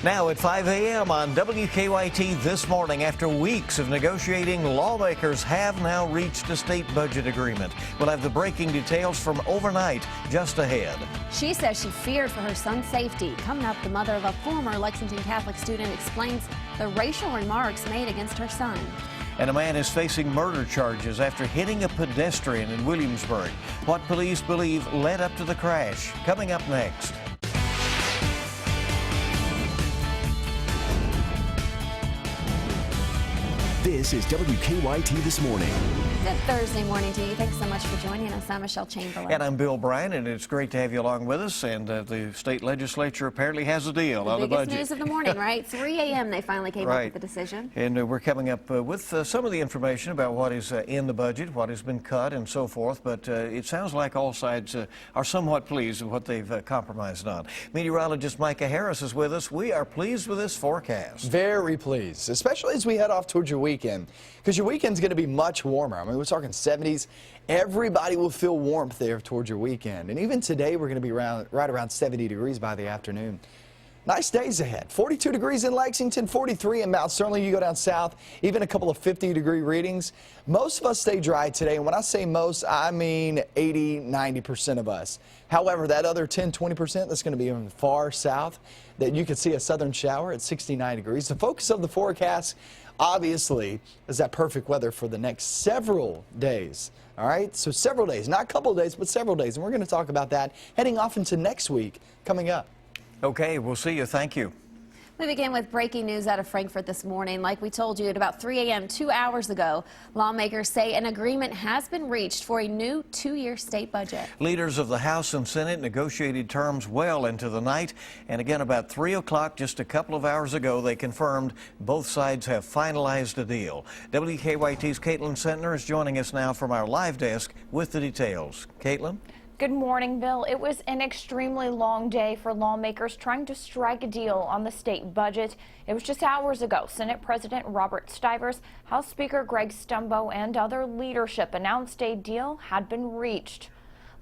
Now at 5 a.m. on WKYT this morning, after weeks of negotiating, lawmakers have now reached a state budget agreement. We'll have the breaking details from overnight just ahead. She says she feared for her son's safety. Coming up, the mother of a former Lexington Catholic student explains the racial remarks made against her son. And a man is facing murder charges after hitting a pedestrian in Williamsburg. What police believe led up to the crash. Coming up next. This is WKYT This Morning. Good Thursday morning to you. Thanks so much for joining us. I'm Michelle Chamberlain. And I'm Bill Bryan, and it's great to have you along with us. And the state legislature apparently has a deal on the budget. Biggest news of the morning, right? 3 a.m. they finally came up with the decision. And we're coming up with some of the information about what is in the budget, what has been cut, and so forth. But it sounds like all sides are somewhat pleased with what they've compromised on. Meteorologist Micah Harris is with us. We are pleased with this forecast. Very pleased, especially as we head off towards your weekend, because your weekend's going to be much warmer. I mean, we're talking 70s. Everybody will feel warmth there towards your weekend. And even today, we're going to be right around 70 degrees by the afternoon. Nice days ahead. 42 degrees in Lexington, 43 in Mount Sterling. You go down south, even a couple of 50-degree readings. Most of us stay dry today, and when I say most, I mean 80, 90% of us. However, that other 10, 20% that's going to be in the far south, that you could see a southern shower at 69 degrees. The focus of the forecast, obviously, is that perfect weather for the next several days. All right, so several days, not a couple of days, but several days. And we're going to talk about that heading off into next week coming up. Okay, we'll see you. Thank you. We begin with breaking news out of Frankfort this morning. Like we told you at about 3 a.m. 2 hours ago, lawmakers say an agreement has been reached for a new 2-year state budget. Leaders of the House and Senate negotiated terms well into the night. And again, about 3 o'clock, just a couple of hours ago, they confirmed both sides have finalized a deal. WKYT's Caitlin Sentner is joining us now from our live desk with the details. Caitlin? Good morning, Bill. It was an extremely long day for lawmakers trying to strike a deal on the state budget. It was just hours ago Senate President Robert Stivers, House Speaker Greg Stumbo, and other leadership announced a deal had been reached.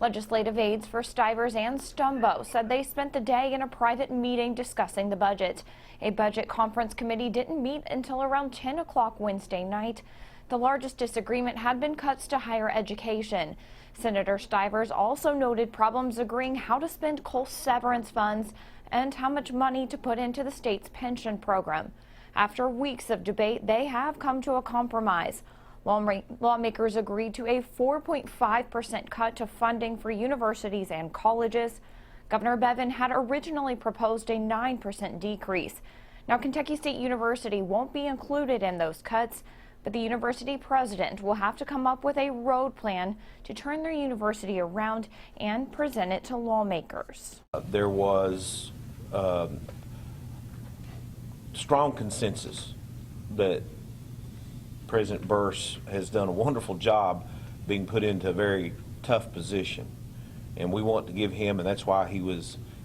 Legislative aides for Stivers and Stumbo said they spent the day in a private meeting discussing the budget. A budget conference committee didn't meet until around 10 o'clock Wednesday night. The largest disagreement had been cuts to higher education. Senator Stivers also noted problems agreeing how to spend coal severance funds and how much money to put into the state's pension program. After weeks of debate, they have come to a compromise. Lawmakers agreed to a 4.5% cut to funding for universities and colleges. Governor Bevin had originally proposed a 9% decrease. Now, Kentucky State University won't be included in those cuts, but the university president will have to come up with a road plan to turn their university around and present it to lawmakers. There was strong consensus that President Burse has done a wonderful job being put into a very tough position. And we want to give him, and that's why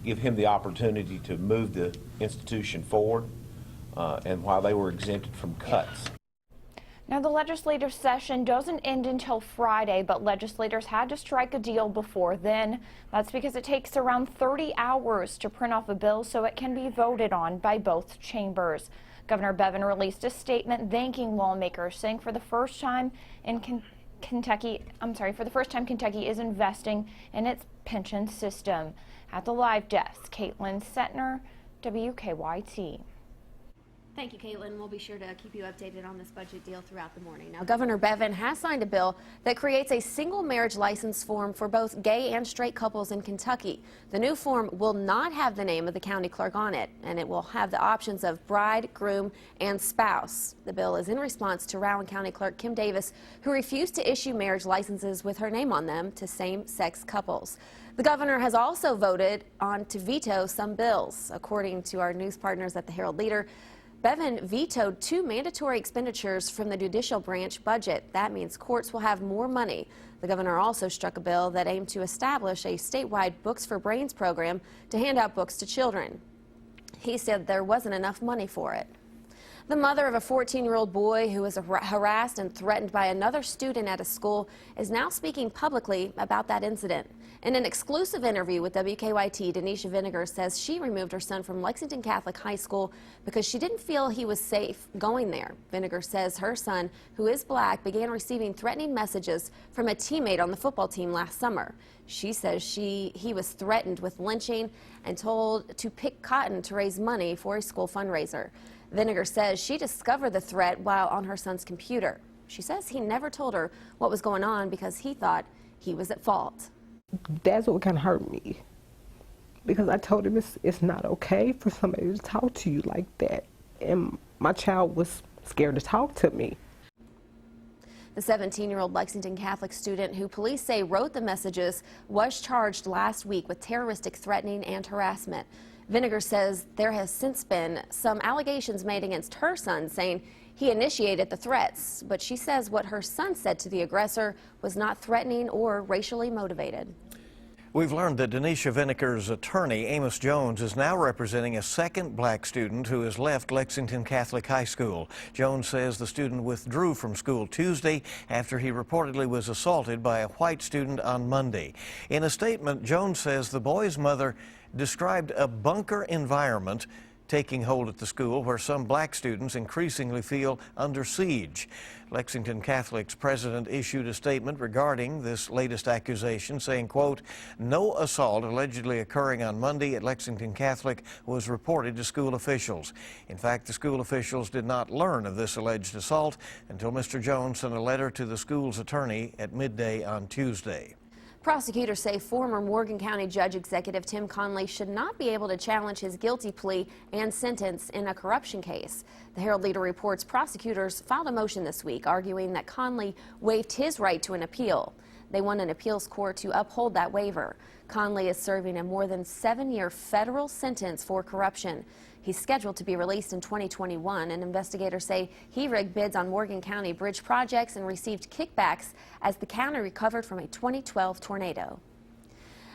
give him the opportunity to move the institution forward and why they were exempted from cuts. Now, the legislative session doesn't end until Friday, but legislators had to strike a deal before then. That's because it takes around 30 hours to print off a bill so it can be voted on by both chambers. Governor Bevin released a statement thanking lawmakers, saying for the first time Kentucky is investing in its pension system. At the live desk, Caitlin Sentner, WKYT. Thank you, Caitlin. We'll be sure to keep you updated on this budget deal throughout the morning. Now, Governor Bevin has signed a bill that creates a single marriage license form for both gay and straight couples in Kentucky. The new form will not have the name of the county clerk on it, and it will have the options of bride, groom, and spouse. The bill is in response to Rowan County Clerk Kim Davis, who refused to issue marriage licenses with her name on them to same-sex couples. The governor has also voted on to veto some bills. According to our news partners at the Herald Leader, Bevin vetoed 2 mandatory expenditures from the judicial branch budget. That means courts will have more money. The governor also struck a bill that aimed to establish a statewide Books for Brains program to hand out books to children. He said there wasn't enough money for it. The mother of a 14-year-old boy who was harassed and threatened by another student at a school is now speaking publicly about that incident. In an exclusive interview with WKYT, Denisha Vinegar says she removed her son from Lexington Catholic High School because she didn't feel he was safe going there. Vinegar says her son, who is black, began receiving threatening messages from a teammate on the football team last summer. She says he was threatened with lynching and told to pick cotton to raise money for a school fundraiser. Vinegar says she discovered the threat while on her son's computer. She says he never told her what was going on because he thought he was at fault. That's what kind of hurt me, because I told him it's not okay for somebody to talk to you like that, and my child was scared to talk to me. The 17-year-old Lexington Catholic student who police say wrote the messages was charged last week with terroristic threatening and harassment. Vinegar says there has since been some allegations made against her son, saying he initiated the threats, but she says what her son said to the aggressor was not threatening or racially motivated. We've learned that Denisha Vinegar's attorney, Amos Jones, is now representing a second black student who has left Lexington Catholic High School. Jones says the student withdrew from school Tuesday after he reportedly was assaulted by a white student on Monday. In a statement, Jones says the boy's mother described a bunker environment taking hold at the school where some black students increasingly feel under siege. Lexington Catholic's president issued a statement regarding this latest accusation, saying, quote, "No assault allegedly occurring on Monday at Lexington Catholic was reported to school officials. In fact, the school officials did not learn of this alleged assault until Mr. Jones sent a letter to the school's attorney at midday on Tuesday." Prosecutors say former Morgan County Judge Executive Tim Conley should not be able to challenge his guilty plea and sentence in a corruption case. The Herald Leader reports prosecutors filed a motion this week arguing that Conley waived his right to an appeal. They want an appeals court to uphold that waiver. Conley is serving a more than 7-year federal sentence for corruption. He's scheduled to be released in 2021, and investigators say he rigged bids on Morgan County bridge projects and received kickbacks as the county recovered from a 2012 tornado.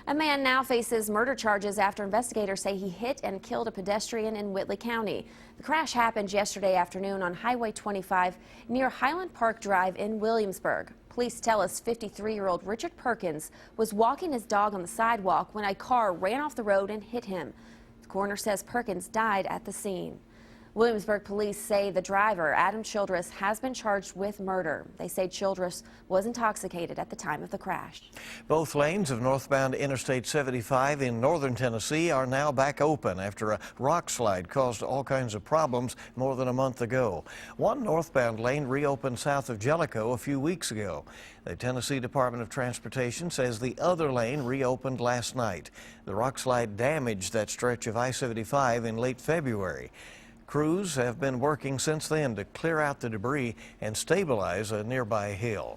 A man now faces murder charges after investigators say he hit and killed a pedestrian in Whitley County. The crash happened yesterday afternoon on Highway 25 near Highland Park Drive in Williamsburg. Police tell us 53-year-old Richard Perkins was walking his dog on the sidewalk when a car ran off the road and hit him. The coroner says Perkins died at the scene. Williamsburg police say the driver, Adam Childress, has been charged with murder. They say Childress was intoxicated at the time of the crash. Both lanes of northbound Interstate 75 in northern Tennessee are now back open after a rock slide caused all kinds of problems more than a month ago. One northbound lane reopened south of Jellicoe a few weeks ago. The Tennessee Department of Transportation says the other lane reopened last night. The rock slide damaged that stretch of I-75 in late February. Crews have been working since then to clear out the debris and stabilize a nearby hill.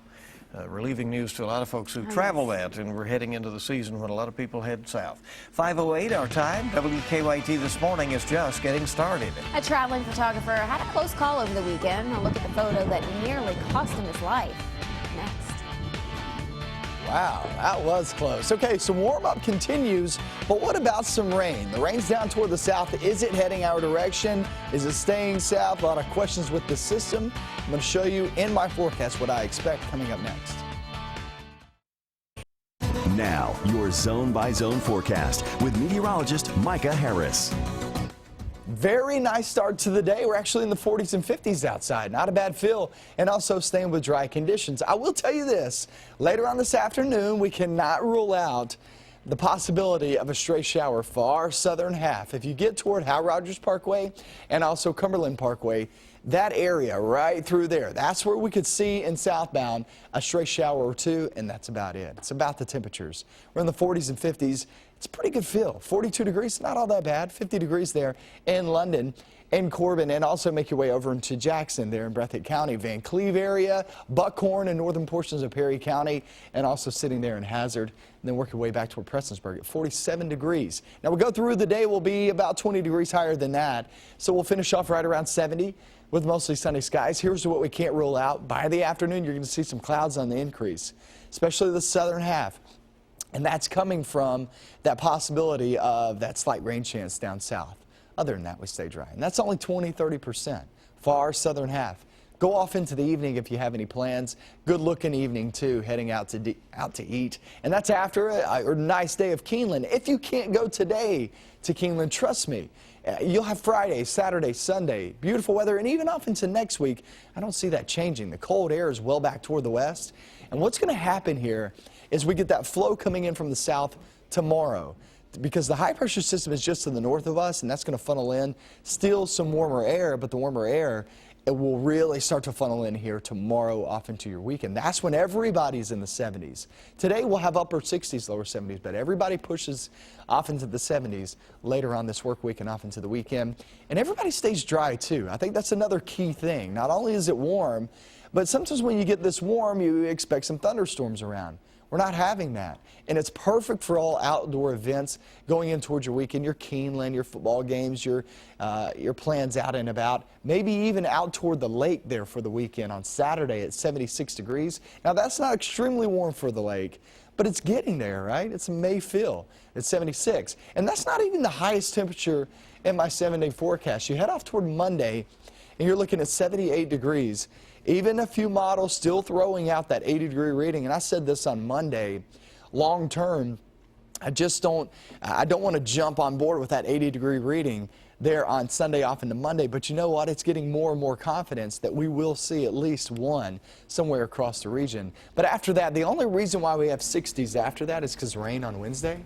Relieving news to a lot of folks who travel that, and we're heading into the season when a lot of people head south. 5:08 our time. WKYT This Morning is just getting started. A traveling photographer had a close call over the weekend. A look at the photo that nearly cost him his life. Next. Wow, that was close. Okay, so warm-up continues, but what about some rain? The rain's down toward the south. Is it heading our direction? Is it staying south? A lot of questions with the system. I'm going to show you in my forecast what I expect coming up next. Now, your zone-by-zone forecast with meteorologist Micah Harris. Very nice start to the day. We're actually in the 40s and 50s outside. Not a bad feel, and also staying with dry conditions. I will tell you this, later on this afternoon, we cannot rule out the possibility of a stray shower far southern half. If you get toward Hal Rogers Parkway and also Cumberland Parkway, that area right through there, that's where we could see in southbound a stray shower or two, and that's about it. It's about the temperatures. We're in the 40s and 50s. It's a pretty good feel. 42 degrees, not all that bad. 50 degrees there in London and Corbin, and also make your way over into Jackson there in Breathitt County, Van Cleve area, Buckhorn and northern portions of Perry County, and also sitting there in Hazard, and then work your way back toward Prestonsburg at 47 degrees. Now we go through the day, we'll be about 20 degrees higher than that, so we'll finish off right around 70 with mostly sunny skies. Here's what we can't rule out. By the afternoon, you're going to see some clouds on the increase, especially the southern half. And that's coming from that possibility of that slight rain chance down south. Other than that, we stay dry. And that's only 20–30%. far southern half. Go off into the evening if you have any plans. Good looking evening too, heading out to eat. And that's after a nice day of Keeneland. If you can't go today to Keeneland, trust me, you'll have Friday, Saturday, Sunday, beautiful weather, and even off into next week. I don't see that changing. The cold air is well back toward the west. And what's going to happen here is we get that flow coming in from the south tomorrow, because the high pressure system is just to the north of us, and that's going to funnel in still some warmer air, but the warmer air, it will really start to funnel in here tomorrow off into your weekend. That's when everybody's in the 70s. Today we'll have upper 60s, lower 70s, but everybody pushes off into the 70s later on this work week and off into the weekend. And everybody stays dry too. I think that's another key thing. Not only is it warm, but sometimes when you get this warm, you expect some thunderstorms around. We're not having that. And it's perfect for all outdoor events going in towards your weekend, your Keeneland, your football games, your plans out and about, maybe even out toward the lake there for the weekend on Saturday at 76 degrees. Now, that's not extremely warm for the lake, but it's getting there, right? It's a May feel. It's 76. And that's not even the highest temperature in my 7-day forecast. You head off toward Monday, and you're looking at 78 degrees. Even a few models still throwing out that 80-degree reading. And I said this on Monday, long term, I don't want to jump on board with that 80-degree reading there on Sunday off into Monday. But you know what? It's getting more and more confidence that we will see at least one somewhere across the region. But after that, the only reason why we have 60s after that is because rain on Wednesday.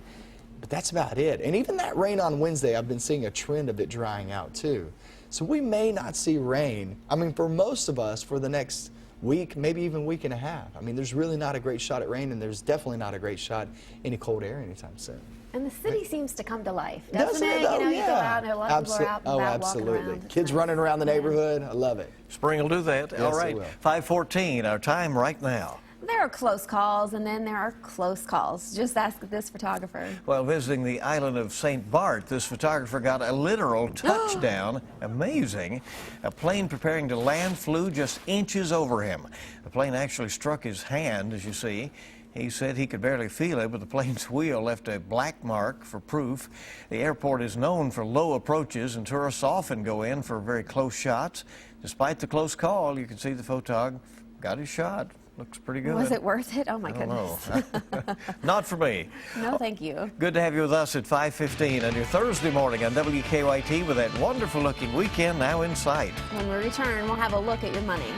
But that's about it. And even that rain on Wednesday, I've been seeing a trend of it drying out too. So we may not see rain, I mean, for most of us for the next week, maybe even week and a half. I mean, there's really not a great shot at rain, and there's definitely not a great shot any cold air anytime soon. And the city seems to come to life, doesn't it? Oh, You know, yeah. you go out and a lot of people are out and Oh, about absolutely. walking around. Kids running around the neighborhood. I love it. Spring will do that. Yes, All it right, will. 5:14, our time right now. There are close calls, and then there are close calls. Just ask this photographer. While visiting the island of St. Bart, this photographer got a literal touchdown. Amazing. A plane preparing to land flew just inches over him. The plane actually struck his hand, as you see. He said he could barely feel it, but the plane's wheel left a black mark for proof. The airport is known for low approaches, and tourists often go in for very close shots. Despite the close call, you can see the photog got his shot. Looks pretty good. Was it worth it? Oh, my I don't goodness. know. Not for me. No, thank you. Good to have you with us at 5:15 on your Thursday morning on WKYT with that wonderful-looking weekend now in sight. When we return, we'll have a look at your money.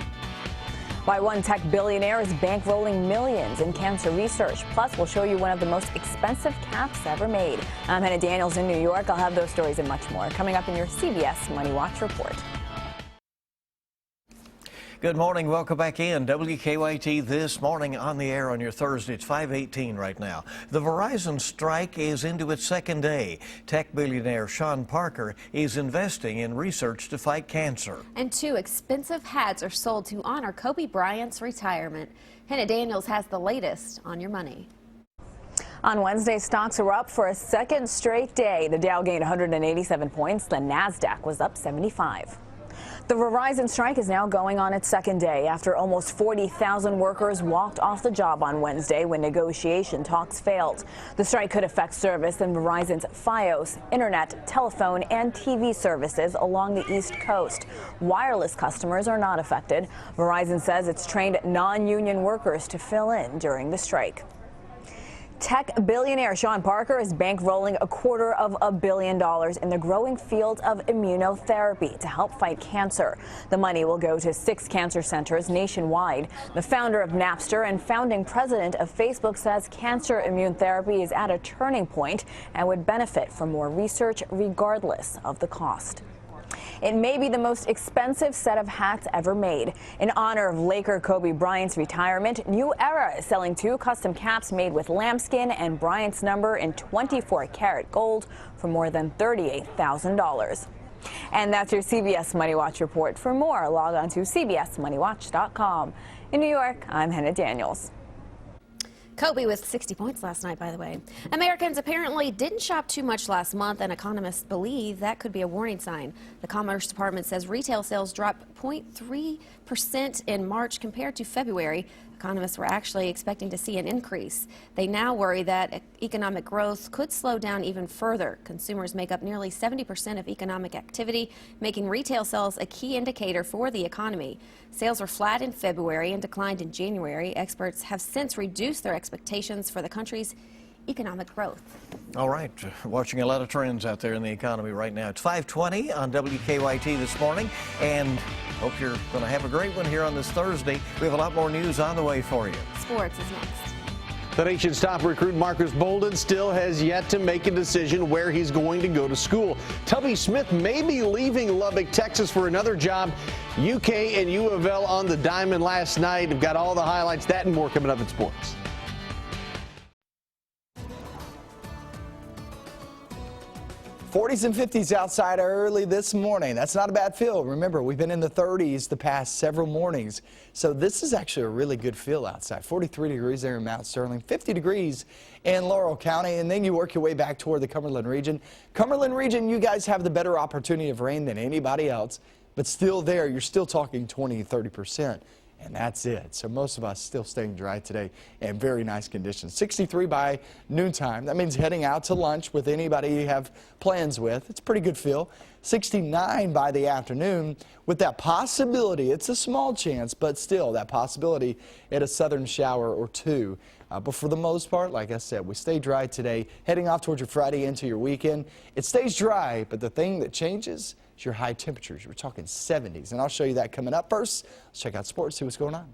Why one tech billionaire is bankrolling millions in cancer research. Plus, we'll show you one of the most expensive caps ever made. I'm Hannah Daniels in New York. I'll have those stories and much more coming up in your CBS Money Watch report. Good morning. Welcome back in. WKYT this morning on the air on your Thursday. It's 5:18 right now. The Verizon strike is into its second day. Tech billionaire Sean Parker is investing in research to fight cancer. And 2 expensive hats are sold to honor Kobe Bryant's retirement. Hannah Daniels has the latest on your money. On Wednesday, stocks were up for a second straight day. The Dow gained 187 points. The NASDAQ was up 75. The Verizon strike is now going on its second day after almost 40,000 workers walked off the job on Wednesday when negotiation talks failed. The strike could affect service in Verizon's Fios, internet, telephone, and TV services along the East Coast. Wireless customers are not affected. Verizon says it's trained non-union workers to fill in during the strike. Tech billionaire Sean Parker is bankrolling $250 million in the growing field of immunotherapy to help fight cancer. The money will go to 6 cancer centers nationwide. The founder of Napster and founding president of Facebook says cancer immune therapy is at a turning point and would benefit from more research regardless of the cost. It may be the most expensive set of hats ever made. In honor of Laker Kobe Bryant's retirement, New Era is selling 2 custom caps made with lambskin and Bryant's number in 24-karat gold for more than $38,000. And that's your CBS Money Watch report. For more, log on to cbsmoneywatch.com. In New York, I'm Hannah Daniels. Kobe was 60 points last night, by the way. Americans apparently didn't shop too much last month, and economists believe that could be a warning sign. The Commerce Department says retail sales dropped 0.3% in March compared to February. Economists were actually expecting to see an increase. They now worry that economic growth could slow down even further. Consumers make up nearly 70% of economic activity, making retail sales a key indicator for the economy. Sales were flat in February and declined in January. Experts have since reduced their expectations for the country's economic growth. All right, watching a lot of trends out there in the economy right now. It's 5:20 on WKYT this morning, and hope you're going to have a great one here on this Thursday. We have a lot more news on the way for you. Sports is next. The nation's top recruit, Marcus Bolden, still has yet to make a decision where he's going to go to school. Tubby Smith may be leaving Lubbock, Texas for another job. UK and U of L on the diamond last night. We've got all the highlights, that and more coming up in sports. 40s and 50s outside early this morning. That's not a bad feel. Remember, we've been in the 30s the past several mornings. So this is actually a really good feel outside. 43 degrees there in Mount Sterling, 50 degrees in Laurel County, and then you work your way back toward the Cumberland region. Cumberland region, you guys have the better opportunity of rain than anybody else, but still there, you're still talking 20, 30%. And that's it. So most of us still staying dry today and very nice conditions. 63 by noontime. That means heading out to lunch with anybody you have plans with. It's a pretty good feel. 69 by the afternoon with that possibility. It's a small chance, but still that possibility at a southern shower or two. But for the most part, like I said, we stay dry today. Heading off towards your Friday into your weekend. It stays dry, but the thing that changes is your high temperatures. We're talking 70s, and I'll show you that coming up. First, let's check out sports, see what's going on.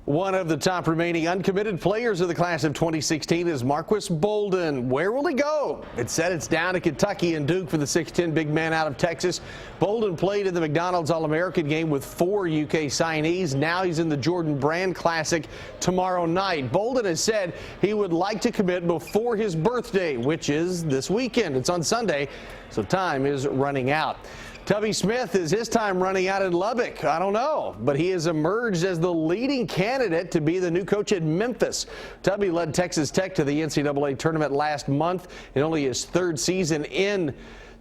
One of the top remaining uncommitted players of the class of 2016 is Marcus Bolden. Where will he go? It's said it's down to Kentucky and Duke for the 6'10" big man out of Texas. Bolden played in the McDonald's All-American game with 4 UK signees. Now he's in the Jordan Brand Classic tomorrow night. Bolden has said he would like to commit before his birthday, which is this weekend. It's on Sunday, so time is running out. Tubby Smith, is his time running out in Lubbock? I don't know, but he has emerged as the leading candidate to be the new coach at Memphis. Tubby led Texas Tech to the NCAA tournament last month in only his 3rd season in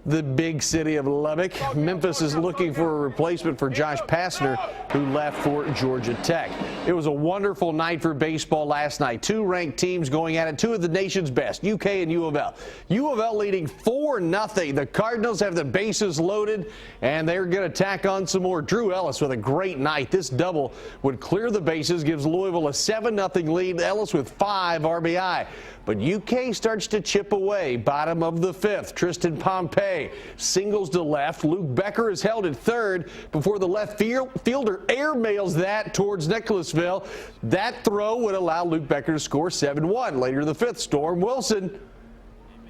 the big city of Lubbock. Memphis is looking for a replacement for Josh Pastner, who left for Georgia Tech. It was a wonderful night for baseball last night. 2 ranked teams going at it, 2 of the nation's best, UK and U of L. U of L leading 4-0. The Cardinals have the bases loaded, and they're going to tack on some more. Drew Ellis with a great night. This double would clear the bases, gives Louisville a 7-0 lead. Ellis with 5 RBI. But UK starts to chip away. Bottom of the 5th, Tristan Pompey singles to left. Luke Becker is held at 3rd before the left fielder airmails that towards Nicholasville. That throw would allow Luke Becker to score 7-1. Later in the 5th, Storm Wilson,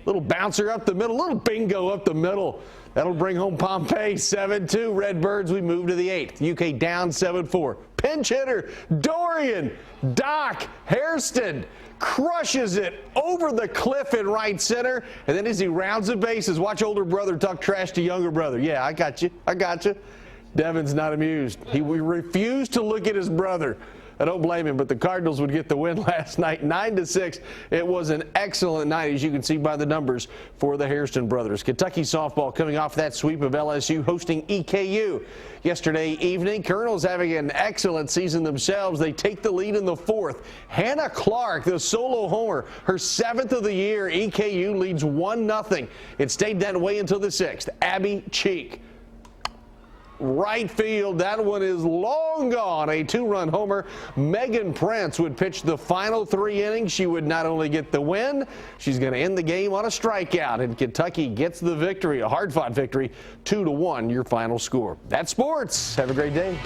little bouncer up the middle, little bingo up the middle. That'll bring home Pompey 7-2. Redbirds, we move to the 8th. UK down 7-4. Pinch hitter Dorian Doc Hairston crushes it over the cliff in right center, and then as he rounds the bases, watch older brother talk trash to younger brother. Yeah, I got you. Devin's not amused. He refused to look at his brother. I don't blame him, but the Cardinals would get the win last night, 9-6. It was an excellent night, as you can see by the numbers, for the Hairston brothers. Kentucky softball coming off that sweep of LSU, hosting EKU. Yesterday evening, Colonels having an excellent season themselves. They take the lead in the 4th. Hannah Clark, the solo homer, her 7th of the year. EKU leads 1-0. It stayed that way until the 6th. Abby Cheek, right field, that one is long gone. A 2-run homer. Megan Prince would pitch the final 3 innings. She would not only get the win, she's going to end the game on a strikeout, and Kentucky gets the victory, a hard-fought victory, 2-1 your final score. That's sports. Have a great day.